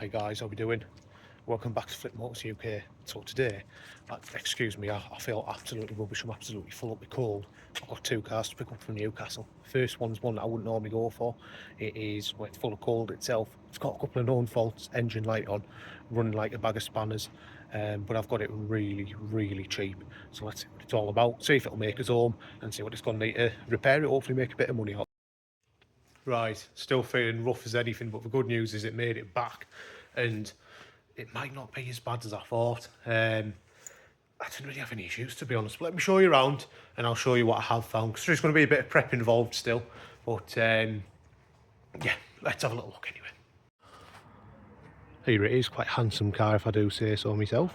Hi guys, how we doing? Welcome back to Flip Motors UK. So today, excuse me, I feel absolutely rubbish. I'm absolutely full up with cold. I've got two cars to pick up from Newcastle. First one's one that I wouldn't normally go for. It's full of cold itself. It's got a couple of known faults, engine light on, running like a bag of spanners. But I've got it really cheap. So let's see what it's all about, see if it'll make us home and see what it's going to need to repair it, hopefully make a bit of money out. Right, still feeling rough as anything, but the good news is it made it back, and it might not be as bad as I thought. I didn't really have any issues, to be honest, but let me show you around and I'll show you what I have found, because there's going to be a bit of prep involved still, but yeah, let's have a little look anyway. Here it is, quite a handsome car if I do say so myself.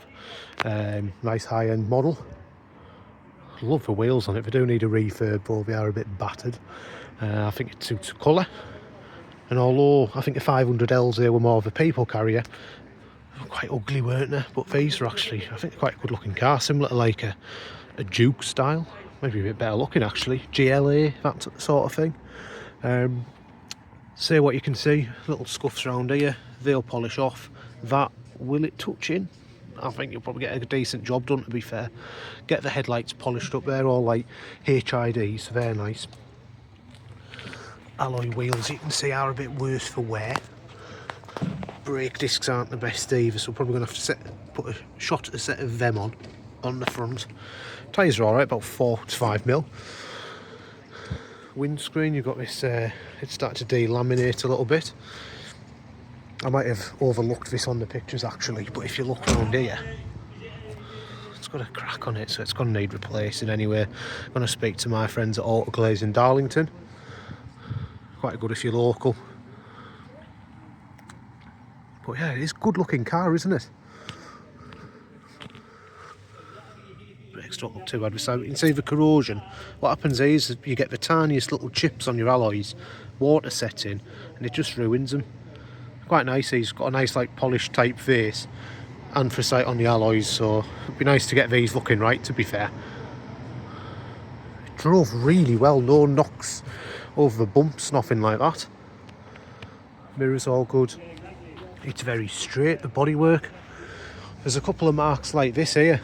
Nice high-end model. Love the wheels on it. They do need a refurb, though they are a bit battered. I think it suits the colour, and although I think the 500Ls here were more of a people carrier, quite ugly, weren't they? But these are actually, I think, quite a good looking car, similar to like a Duke style, maybe a bit better looking actually, GLA, that sort of thing. See what you can see, little scuffs around here, they'll polish off. That, will it touch in? I think you'll probably get a decent job done, to be fair. Get the headlights polished up, they're all like HIDs, so they're nice. Alloy wheels, you can see, are a bit worse for wear. Brake discs aren't the best either, so we're probably going to have to put a shot at a set of them on the front. Tyres are alright, about 4 to 5 mil. Windscreen, you've got this, it's started to delaminate a little bit. I might have overlooked this on the pictures actually, but if you look around here, it's got a crack on it, so it's going to need replacing anyway. I'm going to speak to my friends at Autoglaze in Darlington. Quite good if you're local. But yeah, it is a good looking car, isn't it? Brakes don't look too bad. So you can see the corrosion. What happens is you get the tiniest little chips on your alloys, water sets in, and it just ruins them. Quite nice. He's got a nice like polished type face, anthracite on the alloys, so it'd be nice to get these looking right, to be fair. It drove really well, no knocks over the bumps, nothing like that. Mirrors all good. It's very straight, the bodywork. There's a couple of marks like this here.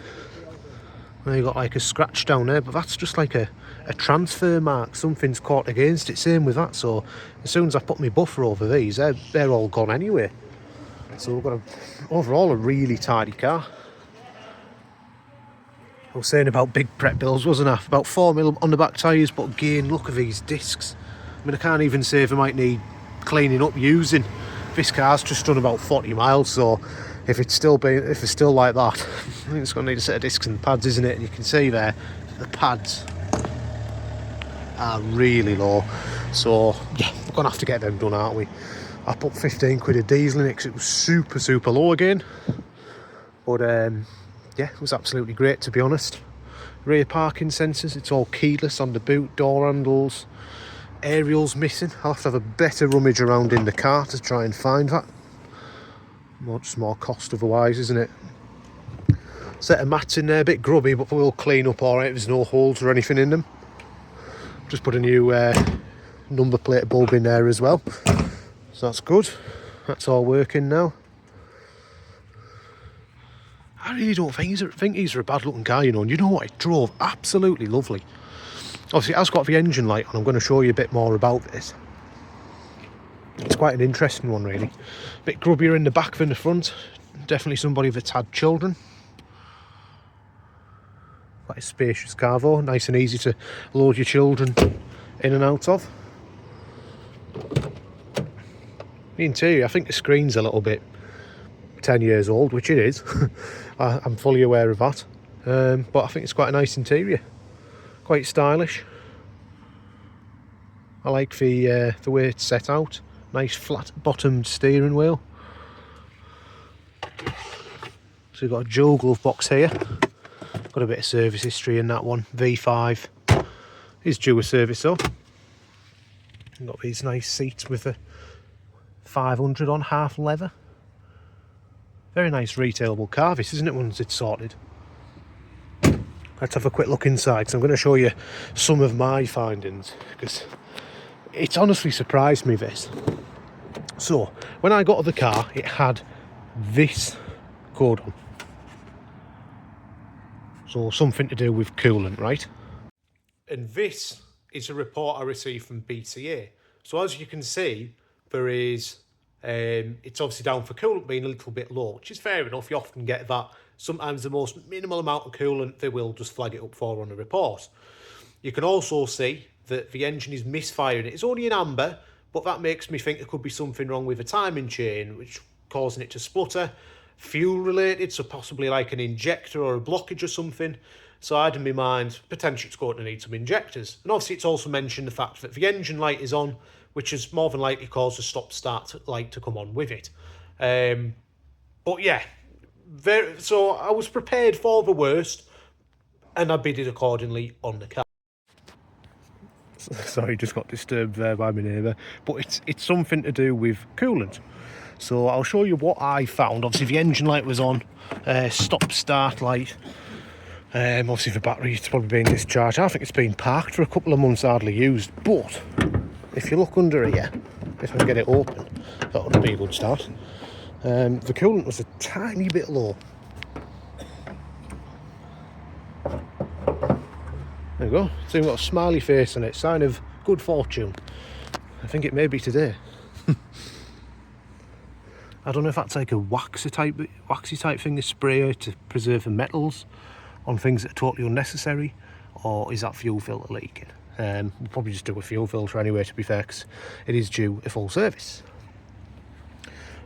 Now you've got like a scratch down there, but that's just like a transfer mark. Something's caught against it, same with that. So as soon as I put my buffer over these, they're all gone anyway. So we've got overall a really tidy car. I was saying about big prep bills, wasn't I? About 4 mil on the back tyres, but again, look at these discs. I mean, I can't even say if I might need cleaning up using. This car's just done about 40 miles, so if it's still like that, I think it's going to need a set of discs and pads, isn't it? And you can see there, the pads are really low. So yeah, we're going to have to get them done, aren't we? I put 15 quid of diesel in it because it was super low again. But yeah, it was absolutely great, to be honest. Rear parking sensors, it's all keyless on the boot, door handles. Aerial's missing. I'll have to have a better rummage around in the car to try and find that. Much more cost otherwise, isn't it? Set of mats in there, a bit grubby, but we'll clean up alright. There's no holes or anything in them. Just put a new number plate bulb in there as well, so that's good. That's all working now. I really don't think these are a bad looking car, you know, and you know what, it drove absolutely lovely. Obviously it has got the engine light on. I'm going to show you a bit more about this. It's quite an interesting one really. A bit grubbier in the back than the front. Definitely somebody that's had children. Quite a spacious car though, nice and easy to load your children in and out of. The interior, I think the screen's a little bit 10 years old, which it is. I'm fully aware of that. But I think it's quite a nice interior. Quite stylish. I like the way it's set out. Nice flat bottomed steering wheel. So we've got a dual glove box here. Got a bit of service history in that one. V5 is due a service though. Got these nice seats with the 500 on, half leather. Very nice retailable car this, isn't it, once it's sorted. Let's have a quick look inside, because I'm going to show you some of my findings, because it's honestly surprised me, this. So when I got to the car, it had this cordon. So something to do with coolant, right? And this is a report I received from BCA. So as you can see, there is, it's obviously down for coolant being a little bit low, which is fair enough. You often get that. Sometimes the most minimal amount of coolant, they will just flag it up for on a report. You can also see that the engine is misfiring. It's only in amber, but that makes me think there could be something wrong with the timing chain, which causing it to splutter. Fuel related, so possibly like an injector or a blockage or something. So I had in my mind, potentially it's going to need some injectors. And obviously it's also mentioned the fact that the engine light is on, which is more than likely caused the stop-start light to come on with it. But yeah, so I was prepared for the worst, and I bidded accordingly on the car. Sorry, just got disturbed there by my neighbour. But it's something to do with coolant. So I'll show you what I found. Obviously the engine light was on, stop-start light. Obviously the battery, it's probably been discharged. I think it's been parked for a couple of months, hardly used. But if you look under here, if I can get it open, that would be a good start. The coolant was a tiny bit low. There we go. It's even got a smiley face on it, sign of good fortune. I think it may be today. I don't know if that's like a waxy type thing, a sprayer to preserve the metals on things that are totally unnecessary, or is that fuel filter leaking? We'll probably just do a fuel filter anyway, to be fair, because it is due a full service.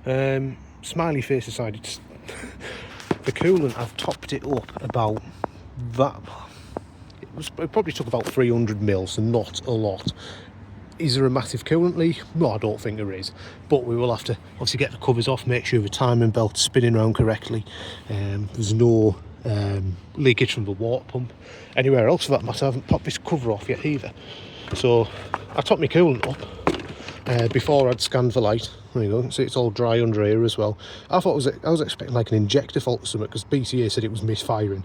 Smiley face aside, it's the coolant, I've topped it up about that. It probably took about 300 mils, so not a lot. Is there a massive coolant leak? No, I don't think there is. But we will have to obviously get the covers off, make sure the timing belt's spinning around correctly. There's no leakage from the water pump. Anywhere else for that matter, I haven't popped this cover off yet either. So I topped my coolant up before I'd scanned the light. There you go, see it's all dry under here as well. I was expecting like an injector fault or something, because BCA said it was misfiring.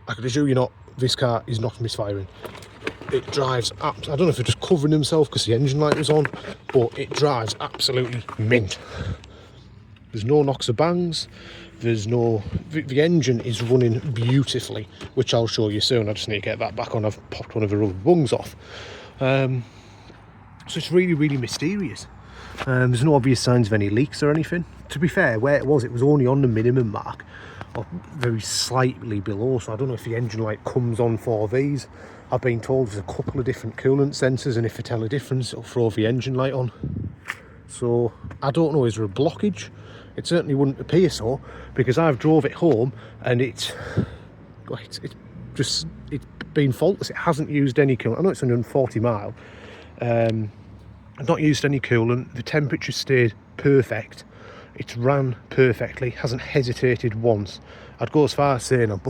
I can assure you not, this car is not misfiring. It drives I don't know if they're just covering themselves because the engine light was on, but it drives absolutely mint. There's no knocks or bangs. There's no, the engine is running beautifully, which I'll show you soon. I just need to get that back on. I've popped one of the rubber bungs off. So it's really, really mysterious. There's no obvious signs of any leaks or anything. To be fair, where it was only on the minimum mark, or very slightly below, so I don't know if the engine light comes on for these. I've been told there's a couple of different coolant sensors, and if they tell a difference, it'll throw the engine light on. So I don't know, is there a blockage? It certainly wouldn't appear so, because I've drove it home and it's been faultless. It hasn't used any coolant. I know it's 140 mile. I've not used any coolant. The temperature stayed perfect. It's ran perfectly, hasn't hesitated once. I'd go as far as saying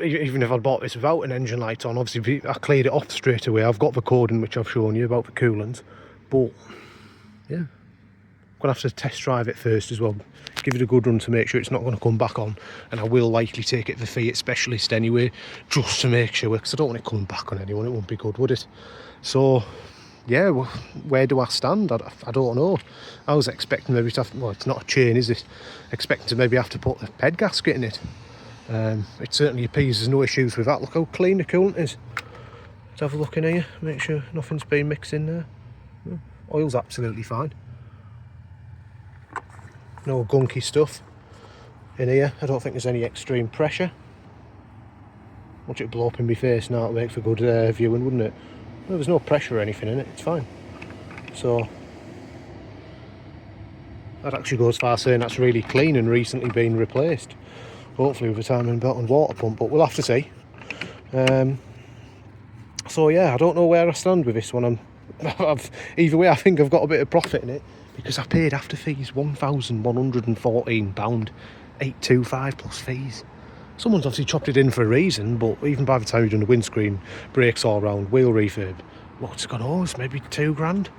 even if I'd bought this without an engine light on, obviously I cleared it off straight away. I've got the coding which I've shown you about the coolant, but yeah, I'm gonna have to test drive it first as well, give it a good run to make sure it's not going to come back on, and I will likely take it to the Fiat specialist anyway, just to make sure, because I don't want it coming back on anyone. It wouldn't be good, would it? So yeah, well, where do I stand? I don't know. I was expecting maybe to have, well, it's not a chain, is it? Expecting to maybe have to put a ped gasket in it. It certainly appears there's no issues with that. Look how clean the coolant is. Let's have a look in here, make sure nothing's been mixed in there. Oil's absolutely fine. No gunky stuff in here. I don't think there's any extreme pressure. Watch it blow up in my face now, to make for good viewing, wouldn't it? Well, there's no pressure or anything in it, it's fine. So I'd actually go as far as saying that's really clean and recently been replaced. Hopefully with a timing belt and water pump, but we'll have to see. So yeah, I don't know where I stand with this one. Either way, I think I've got a bit of profit in it, because I paid after fees £1,114, 825 plus fees. Someone's obviously chopped it in for a reason, but even by the time you've done the windscreen, brakes all round, wheel refurb, what's gone on? It's maybe £2 grand.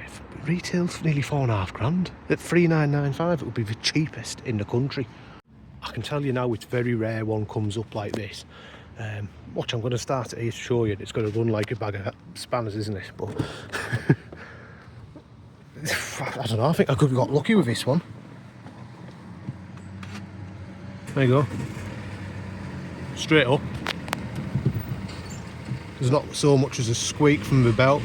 If retail's nearly £4.5 At $3,995, it would be the cheapest in the country. I can tell you now, it's very rare one comes up like this. Watch, I'm going to start it here to show you. It's going to run like a bag of spanners, isn't it? But I don't know, I think I could have got lucky with this one. There you go. Straight up. There's not so much as a squeak from the belt.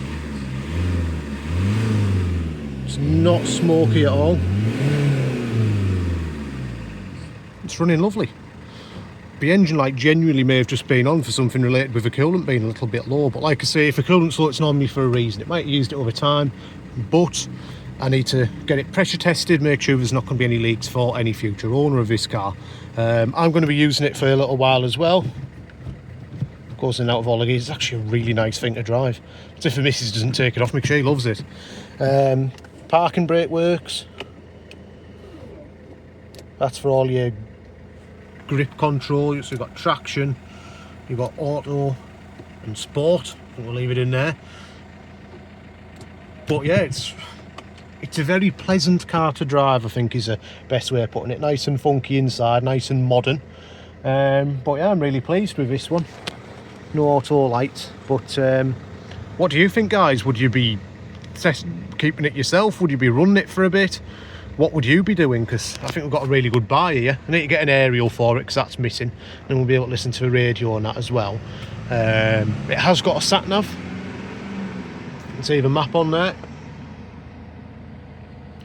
It's not smoky at all. It's running lovely. The engine light genuinely may have just been on for something related with the coolant being a little bit low, but like I say, if the coolant's low, it's normally for a reason. It might have used it over time, but I need to get it pressure tested, make sure there's not going to be any leaks for any future owner of this car. I'm going to be using it for a little while as well. Goes in and out of all the gears. It's actually a really nice thing to drive. As if the missus doesn't take it off me, she loves it. Parking brake works. That's for all your grip control. So you've got traction, you've got auto and sport. We'll leave it in there. But yeah, it's a very pleasant car to drive, I think is the best way of putting it. Nice and funky inside, nice and modern. But yeah, I'm really pleased with this one. No auto lights, but what do you think, guys? Would you be keeping it yourself? Would you be running it for a bit? What would you be doing? Because I think we've got a really good buy here. I need to get an aerial for it because that's missing, and we'll be able to listen to the radio on that as well. It has got a sat nav. You can see the map on there.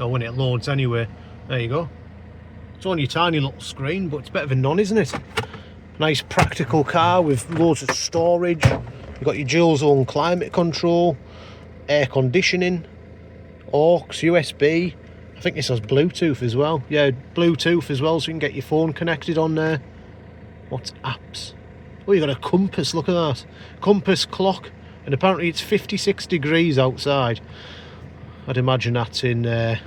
Oh, when it loads anyway. There you go. It's only a tiny little screen, but it's better than none, isn't it? Nice practical car with loads of storage. You've got your dual zone climate control, air conditioning, aux, USB. I think this has Bluetooth as well. Yeah, Bluetooth as well, so you can get your phone connected on there. What's apps? Oh, you've got a compass, look at that. Compass clock, and apparently it's 56 degrees outside. I'd imagine that's in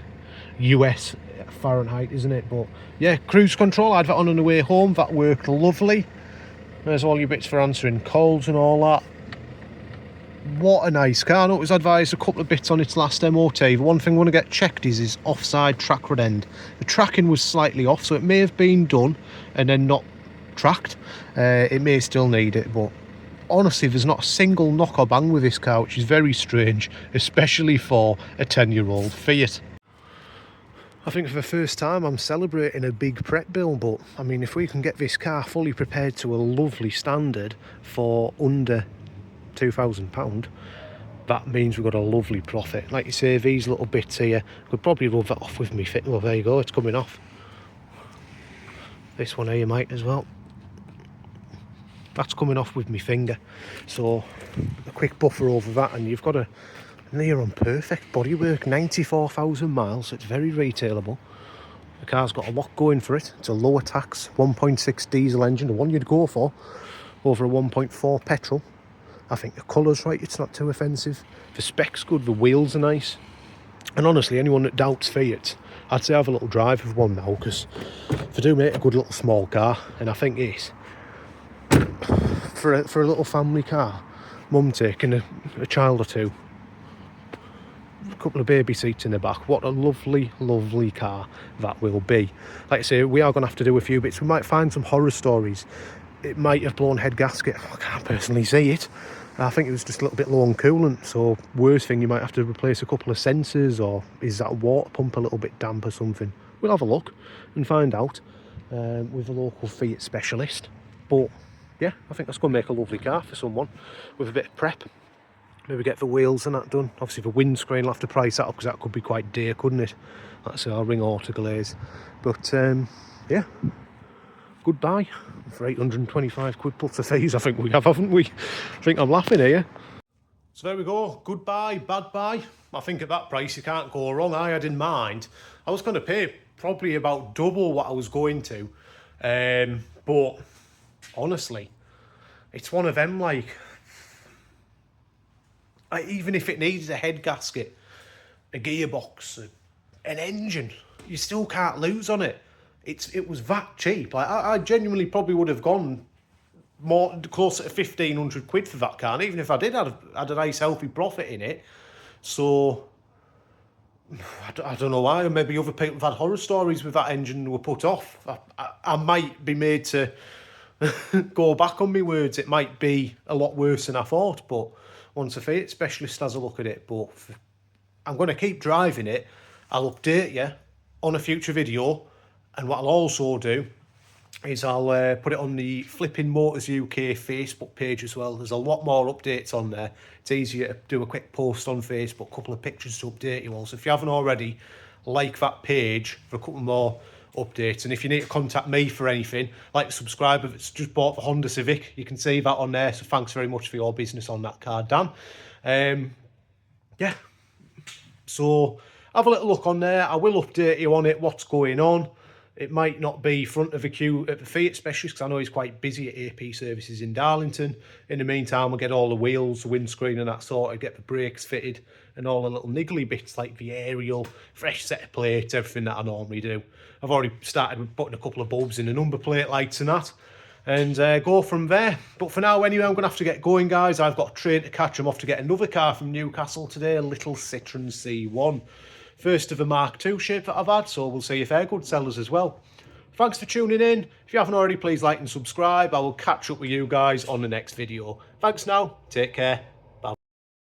US Fahrenheit, isn't it? But yeah, cruise control, I had that on the way home. That worked lovely. There's all your bits for answering calls and all that. What a nice car. I know it was advised a couple of bits on its last MOT. The one thing I want to get checked is offside track rod end. The tracking was slightly off, so it may have been done and then not tracked. It may still need it, but honestly, there's not a single knock or bang with this car, which is very strange, especially for a 10-year-old Fiat. I think for the first time I'm celebrating a big prep bill, but I mean, if we can get this car fully prepared to a lovely standard for under £2,000, that means we've got a lovely profit. Like you say, these little bits here, could probably rub that off with me fit. Well, there you go, it's coming off. This one here might as well. That's coming off with my finger. So a quick buffer over that, and you've got a near on perfect bodywork, 94,000 miles, so it's very retailable. The car's got a lot going for it. It's a lower tax 1.6 diesel engine, the one you'd go for, over a 1.4 petrol. I think the colour's right, it's not too offensive. The spec's good, the wheels are nice. And honestly, anyone that doubts Fiat, I'd say have a little drive of one now, because they do make a good little small car, and I think it's for a little family car, mum taking a child or two, a couple of baby seats in the back. What a lovely, lovely car that will be. Like I say, we are going to have to do a few bits. We might find some horror stories. It might have blown head gasket. I can't personally see it. I think it was just a little bit low on coolant, so worst thing, you might have to replace a couple of sensors, or is that water pump a little bit damp or something? We'll have a look and find out with a local Fiat specialist. But yeah, I think that's going to make a lovely car for someone with a bit of prep. Maybe get the wheels and that done. Obviously the windscreen, I'll have to price that up because that could be quite dear, couldn't it? That's our ring auto glaze. But yeah, goodbye for 825 quid plus the fees. I think we have, haven't we? I think I'm laughing here. So there we go, goodbye, bad buy. I think at that price you can't go wrong. I had in mind, I was going to pay probably about double what I was going to. But honestly, it's one of them, like, even if it needed a head gasket, a gearbox, an engine, you still can't lose on it. It was that cheap. Like, I genuinely probably would have gone more closer to 1,500 quid for that car, and even if I did had a nice healthy profit in it. So I don't know why. Maybe other people have had horror stories with that engine and were put off. I might be made to go back on my words. It might be a lot worse than I thought, but once a Fiat specialist has a look at it. But I'm going to keep driving it. I'll update you on a future video, and what I'll also do, is I'll put it on the Flipping Motors UK Facebook page as well. There's a lot more updates on there. It's easier to do a quick post on Facebook, a couple of pictures to update you all. So if you haven't already, like that page for a couple more updates. And if you need to contact me for anything, like subscribe if it's just bought the Honda Civic, you can see that on there. So thanks very much for your business on that car, Dan. Yeah, so have a little look on there. I will update you on it, what's going on. It might not be front of the queue at the Fiat specialist because I know he's quite busy at AP services in Darlington. In the meantime, we'll get all the wheels, the windscreen and that sorted, get the brakes fitted and all the little niggly bits like the aerial, fresh set of plates, everything that I normally do. I've already started with putting a couple of bulbs in the number plate lights and that, and go from there. But for now anyway, I'm going to have to get going, guys. I've got a train to catch. I'm off to get another car from Newcastle today, a little Citroen C1. First of a Mark II shape that I've had, so we'll see if they're good sellers as well. Thanks for tuning in. If you haven't already, please like and subscribe. I will catch up with you guys on the next video. Thanks now. Take care.